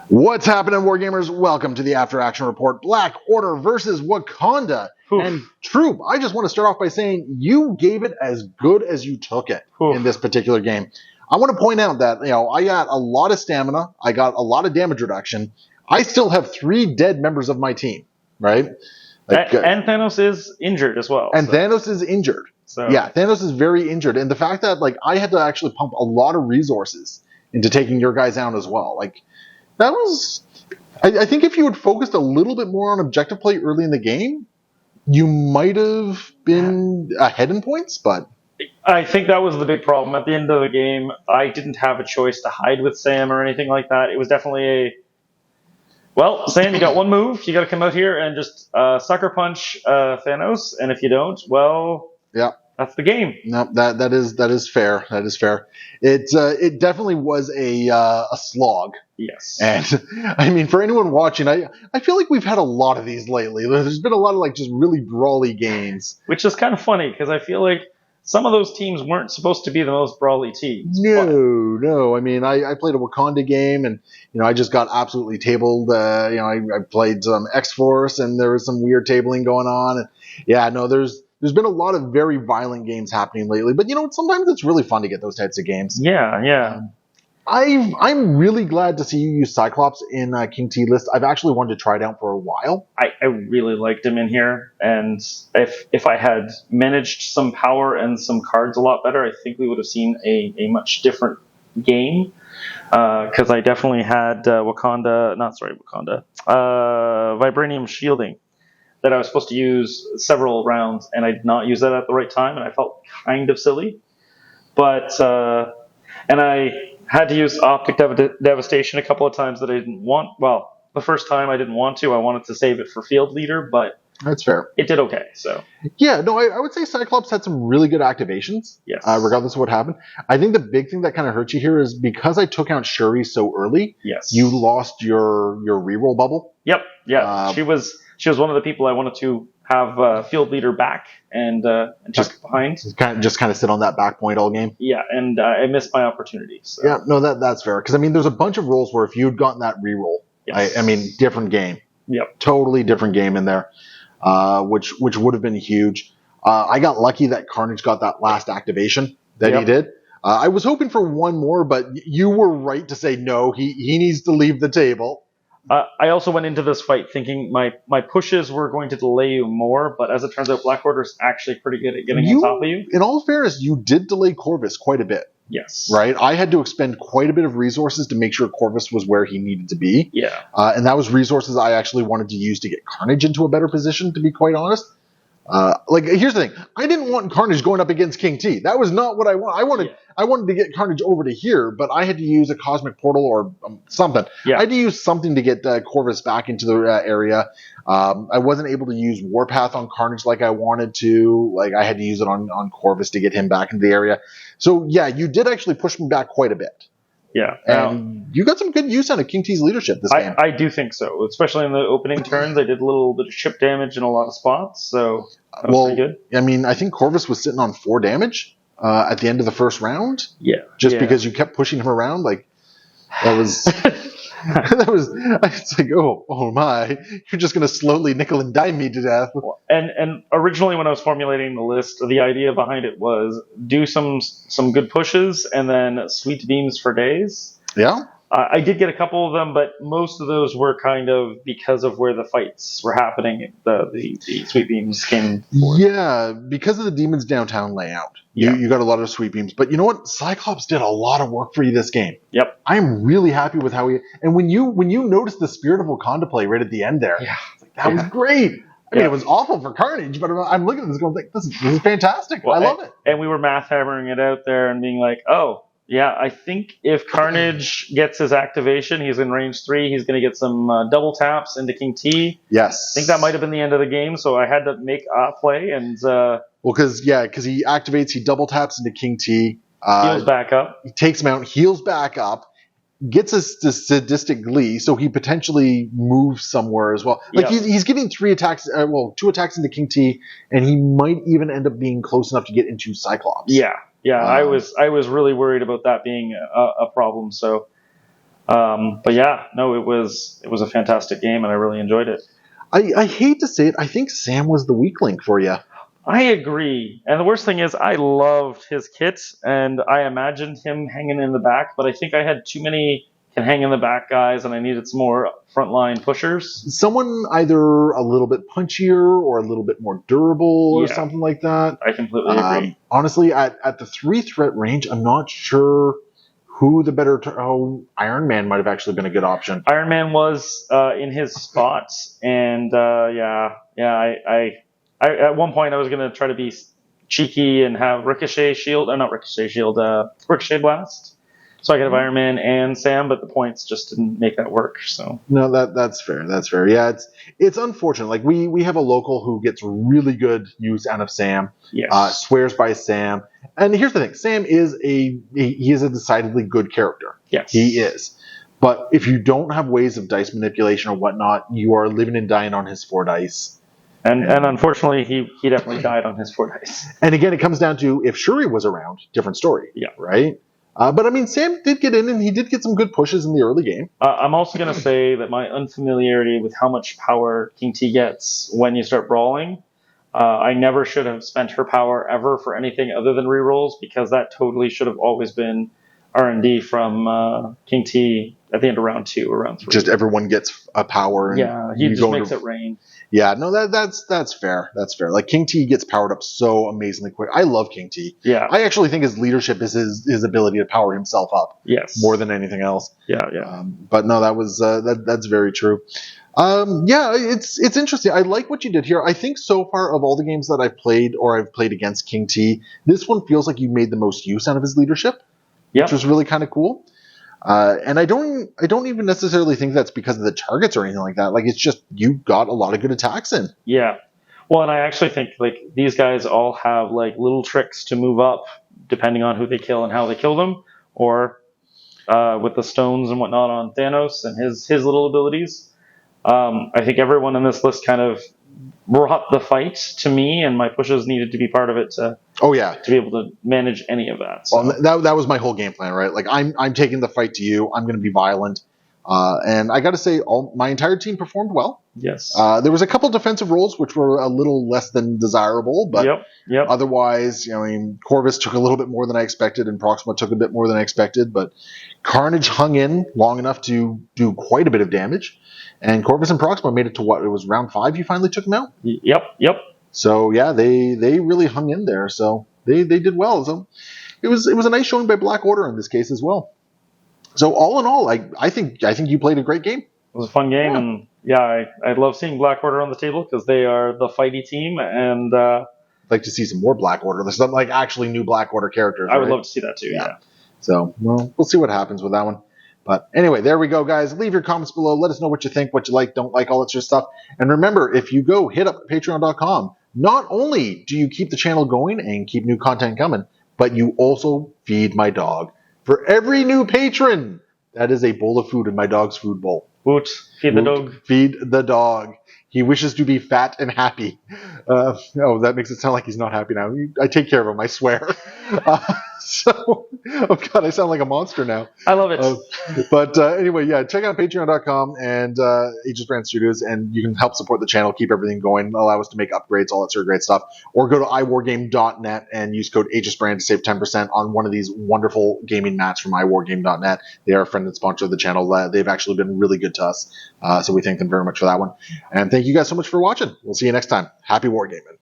What's happening, Wargamers? Welcome to the After Action Report. Black Order versus Wakanda. Oof. And Troop, I just want to start off by saying you gave it as good as you took it in this particular game. I want to point out that, I got a lot of stamina. I got a lot of damage reduction. I still have 3 dead members of my team, right? And Thanos is injured as well. And Thanos is injured. So. Yeah, Thanos is very injured. And the fact that, I had to actually pump a lot of resources into taking your guys out as well. That was... I think if you had focused a little bit more on objective play early in the game, you might have been ahead in points, but... I think that was the big problem. At the end of the game, I didn't have a choice to hide with Sam or anything like that. It was definitely well, Sam, you got one move. You got to come out here and just sucker punch Thanos, and if you don't, well... Yeah. That's the game. No, that is fair. That is fair. It definitely was a slog. Yes. And I mean, for anyone watching, I feel like we've had a lot of these lately. There's been a lot of just really brawly games, which is kind of funny because I feel like some of those teams weren't supposed to be the most brawly teams. No. I mean, I played a Wakanda game, and I just got absolutely tabled. I played some X-Force, and there was some weird tabling going on. And yeah, no, There's been a lot of very violent games happening lately, but sometimes it's really fun to get those types of games. Yeah. I'm really glad to see you use Cyclops in King T list. I've actually wanted to try it out for a while. I really liked him in here, and if I had managed some power and some cards a lot better, I think we would have seen a much different game. Because I definitely had Vibranium Shielding that I was supposed to use several rounds, and I did not use that at the right time, and I felt kind of silly. But and I had to use Optic Devastation a couple of times that I didn't want. Well, the first time I didn't want to. I wanted to save it for Field Leader, but that's fair. It did okay. So yeah, no, I would say Cyclops had some really good activations. Yes. Regardless of what happened, I think the big thing that kind of hurt you here is because I took out Shuri so early. Yes. You lost your reroll bubble. Yep. Yeah. She was one of the people I wanted to have Field Leader back and just behind. Just kind of sit on that back point all game. Yeah, and I missed my opportunity. So. Yeah, no, that's fair. Because, I mean, there's a bunch of rolls where if you had gotten that reroll, yes. I mean, different game. Yep. Totally different game in there, which would have been huge. I got lucky that Carnage got that last activation that he did. I was hoping for one more, but you were right to say no, he needs to leave the table. I also went into this fight thinking my pushes were going to delay you more, but as it turns out, Black Order is actually pretty good at getting on top of you. In all fairness, you did delay Corvus quite a bit. Yes. Right? I had to expend quite a bit of resources to make sure Corvus was where he needed to be. Yeah. And that was resources I actually wanted to use to get Carnage into a better position, to be quite honest. Here's the thing. I didn't want Carnage going up against King T. That was not what I wanted. I wanted to get Carnage over to here, but I had to use a Cosmic Portal or something. Yeah. I had to use something to get Corvus back into the area. I wasn't able to use Warpath on Carnage like I wanted to. I had to use it on Corvus to get him back into the area. So, yeah, you did actually push me back quite a bit. Yeah. And you got some good use out of King T's leadership this game. I do think so. Especially in the opening turns, I did a little bit of chip damage in a lot of spots, so that was pretty good. I mean, I think Corvus was sitting on 4 damage at the end of the first round. Yeah. Just because you kept pushing him around, that was... it's like, oh my, you're just going to slowly nickel and dime me to death. And originally when I was formulating the list, the idea behind it was do some good pushes and then sweet beams for days. Yeah. I did get a couple of them, but most of those were kind of because of where the fights were happening. The sweet beams came forward. Yeah, because of the Demons Downtown layout. You got a lot of sweet beams. But you know what? Cyclops did a lot of work for you this game. Yep. I'm really happy with how he... And when you noticed the Spirit of Wakanda play right at the end there, that was great. I mean, it was awful for Carnage, but I'm looking at this going, this is fantastic. Well, I love it. And we were math hammering it out there and being like, oh, yeah, I think if Carnage gets his activation, he's in range 3, he's going to get some double taps into King T. Yes. I think that might have been the end of the game, so I had to make a play. And because he activates, he double taps into King T. Heals back up. He takes him out, heals back up, gets a sadistic glee, so he potentially moves somewhere as well. He's getting 2 attacks into King T, and he might even end up being close enough to get into Cyclops. Yeah, I was really worried about that being a problem. So But yeah, no, it was a fantastic game, and I really enjoyed it. I hate to say it, I think Sam was the weak link for you. I agree. And the worst thing is, I loved his kit, and I imagined him hanging in the back, but I think I had too many can hang in the back guys, and I needed some more frontline pushers. Someone either a little bit punchier or a little bit more durable or Yeah. something like that. I completely agree. Honestly, at the 3 threat range, I'm not sure who the better. Iron Man might have actually been a good option. Iron Man was in his spot, and I at one point I was going to try to be cheeky and have Ricochet Shield, or not Ricochet Shield, Ricochet Blast. So I could have Iron Man and Sam, but the points just didn't make that work. So no, that's fair. That's fair. Yeah, it's unfortunate. Like we have a local who gets really good use out of Sam. yes, Swears by Sam. And here's the thing: Sam is he is a decidedly good character. yes, He is. But if you don't have ways of dice manipulation or whatnot, you are living and dying on his 4 dice. and unfortunately he definitely died on his 4 dice. And again, it comes down to if Shuri was around, different story. Yeah. Right. But I mean, Sam did get in, and he did get some good pushes in the early game. I'm also going to say that my unfamiliarity with how much power King T gets when you start brawling, I never should have spent her power ever for anything other than rerolls, because that totally should have always been R&D from King T at the end of round 2 or round 3. Just everyone gets a power. And yeah, he just makes it rain. Yeah, no, that's fair. That's fair. Like King T gets powered up so amazingly quick. I love King T. Yeah. I actually think his leadership is his ability to power himself up. Yes. More than anything else. Yeah. But no, that was that's very true. Yeah, it's interesting. I like what you did here. I think so far of all the games that I've played or I've played against King T, this one feels like you made the most use out of his leadership, which was really kind of cool. And I don't even necessarily think that's because of the targets or anything like that. Like, it's just you got a lot of good attacks in. Yeah. Well, and I actually think like these guys all have like little tricks to move up depending on who they kill and how they kill them, or with the stones and whatnot on Thanos and his little abilities. I think everyone in this list kind of brought the fight to me, and my pushes needed to be part of it to be able to manage any of that. So. Well, that was my whole game plan, right? Like I'm taking the fight to you. I'm going to be violent, and I got to say, my entire team performed well. Yes. There was a couple defensive roles which were a little less than desirable, but yep. Otherwise, I mean, Corvus took a little bit more than I expected, and Proxima took a bit more than I expected, but Carnage hung in long enough to do quite a bit of damage. And Corvus and Proxima made it to what? It was round 5 you finally took them out? Yep. So, yeah, they really hung in there. So they did well. So it was a nice showing by Black Order in this case as well. So all in all, I think you played a great game. It was a fun game, and I love seeing Black Order on the table because they are the fighty team, and I'd like to see some more Black Order. There's some like actually new Black Order characters. I would love to see that too, yeah. So, well, we'll see what happens with that one. But anyway, there we go, guys. Leave your comments below. Let us know what you think, what you like, don't like, all that sort of stuff. And remember, if you go hit up patreon.com, not only do you keep the channel going and keep new content coming, but you also feed my dog. For every new patron, that is a bowl of food in my dog's food bowl. Woot, feed the dog. Feed the dog. He wishes to be fat and happy. That makes it sound like he's not happy now. I take care of him, I swear. Oh God, I sound like a monster now. I love it. But anyway, yeah, check out patreon.com and Aegis Brand Studios, and you can help support the channel, keep everything going, allow us to make upgrades, all that sort of great stuff. Or go to iwargame.net and use code Aegis Brand to save 10% on one of these wonderful gaming mats from iwargame.net. They are a friend and sponsor of the channel. They've actually been really good to us, so we thank them very much for that one. And thank you guys so much for watching. We'll see you next time. Happy wargaming.